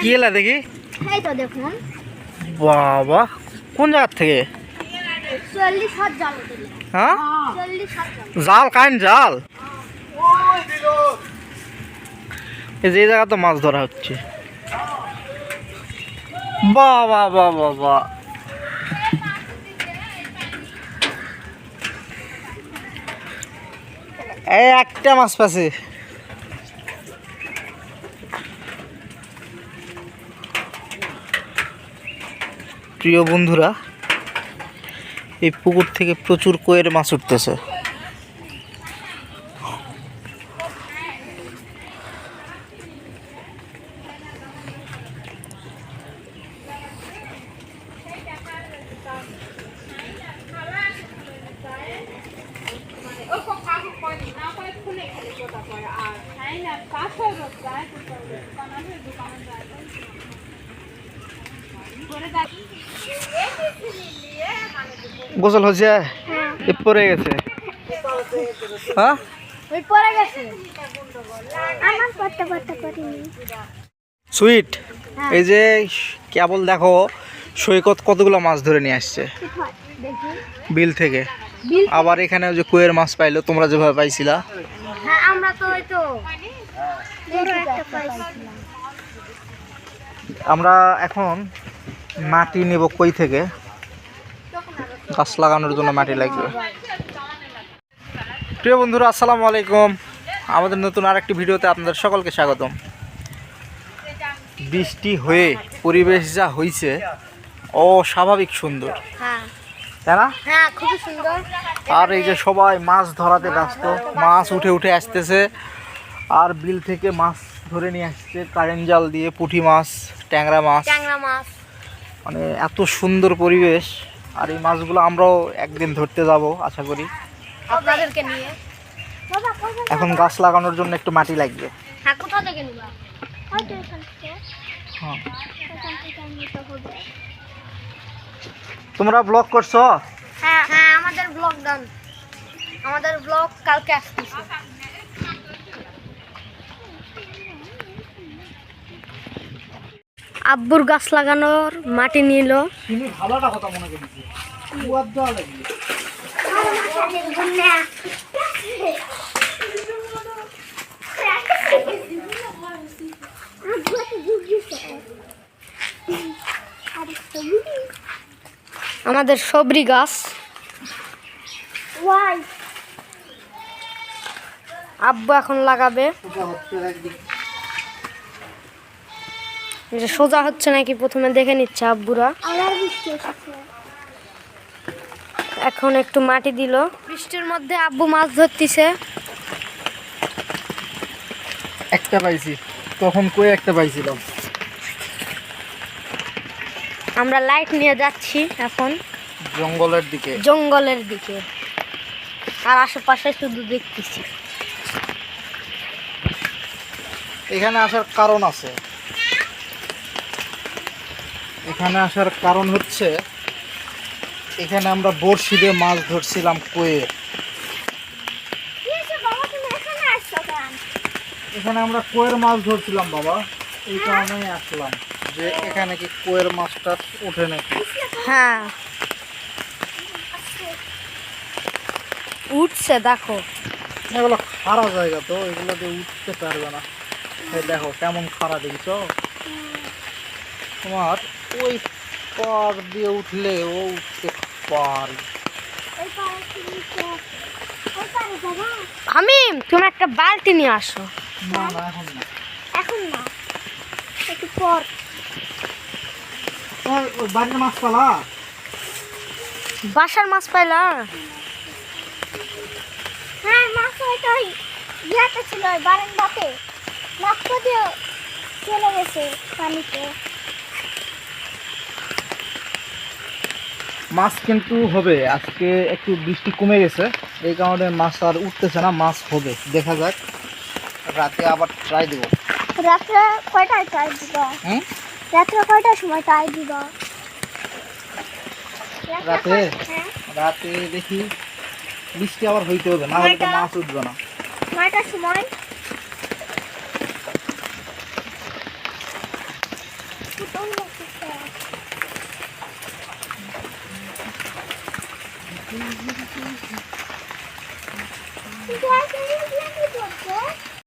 কি এলা দেখি? এই তো দেখুন বাবা, কোন জায়গা থেকে? 40 হাত জাল দিলে। হ্যাঁ, 40 হাত জাল। জাল কাইন জাল। এই যে জায়গা তো মাছ ধরা হচ্ছে। বাবা বাবা বাবা, এই একটা মাছ পাচ্ছে। প্রিয় বন্ধুরা, এই পুকুর থেকে প্রচুর কইয়ের মাছ উঠতেছে। গোসল হচ্ছে, পরে গেছে। হ্যাঁ, পরে গেছে। আমার পড়তে পড়তে করিনি। সুইট, এই যে কেবল দেখো সৈকত কতগুলো মাছ ধরে নিয়ে আসছে বিল থেকে। আবার এখানে যে কইয়ের মাছ পাইলো, তোমরা যেভাবে পাইছিলা। হ্যাঁ, আমরা তো ওই তো একটা পাইছিলাম। আমরা এখন মাটি নেব কই থেকে, গাছ লাগানোর জন্য মাটি লাগবে। প্রিয় বন্ধুরা, আসসালামু আলাইকুম। আমাদের নতুন আরেকটি ভিডিওতে আপনাদের সকলকে স্বাগতম। বৃষ্টি হয়ে পরিবেশ যা হয়েছে অস্বাভাবিক সুন্দর, তাই না? হ্যাঁ, খুবই সুন্দর। আর এই যে সবাই মাছ ধরাতে ব্যস্ত, মাছ উঠে উঠে আসতেছে। আর বিল থেকে মাছ ধরে নিয়ে আসছে কারেন্ট জাল দিয়ে, পুঁটি মাছ, ট্যাংরা মাছ। মানে এত সুন্দর পরিবেশ। আর এই মাছগুলো আমরাও একদিন ধরতে যাব আশা করি আপনাদেরকে নিয়ে। এখন গাছ লাগানোর জন্য একটু মাটি লাগবে। হ্যাঁ, কোথা থেকে নিবা? হয়তো এখান থেকে। হ্যাঁ, এখান থেকে নিতে হবে। তোমরা ব্লগ করছো? হ্যাঁ হ্যাঁ, আমাদের ব্লগ ডান। আমাদের ব্লগ কালকে আসতেছে। আব্বুর গাছ লাগানোর মাটি নিল। তুমি ভালোটা কথা মনে করেছি। কুয়ার দেওয়া লাগবে। আমাদের সবরি গাছ। আব্বু এখন লাগাবে। সোজা হচ্ছে নাকি প্রথমে দেখে নিচ্ছে আব্বুরা। এখন একটু মাটি দিল। বৃষ্টির মধ্যে আব্বু মাছ ধরতেছে। একটা পাইছি, তখন কই একটা পাইছিলাম। আমরা লাইট নিয়ে যাচ্ছি এখন জঙ্গলের দিকে। আর আশেপাশে শুধু দেখতেছি। এখানে আসার কারণ আছে। এখানে আসার কারণ হচ্ছে, এখানে আমরা বড়শি দিয়ে মাছ ধরছিলাম কইয়ের। এখানে আমরা কইয়ের মাছ ধরছিলাম বাবা, এই কারণেই আসলাম যে এখানে কি কইয়ের মাছটা ওঠে নাকি। হ্যাঁ, উঠছে দেখো। এগুলো খাড়া জায়গা তো, এগুলো দিয়ে উঠতে পারবে না। এই দেখো কেমন খাড়া দেখছো। তোমার ওই পার দিয়ে উঠলে ও উঠতে পারি। আমি, তুমি একটা বালতি নিয়ে আসো। না না, এখন না, এখন না, একটু পর। ওই বাড়ির মাছ পালা, বাসার মাছ পাইলা? হ্যাঁ, মাছ ওইটাই ইয়াতে ছিল, বারান্দাতে। মাছ তো দিয়ে চলে গেছে পানিতে। মাছ কিন্তু হবে। আজকে একটু বৃষ্টি কমে গেছে, এই কারণে মাছ আর উঠতেছে না। মাছ হবে, দেখা যাক। রাতে আবার ট্রাই দেবো। রাত্রে কয়টায় ট্রাই দিবা? রাত্রে কয়টার সময় ট্রাই দিবা? রাতে রাতে দেখি বৃষ্টি আবার হইতে হবে, না হলে তো মাছ উঠবে না। 9টার সময়। ফুটল লাগতেছে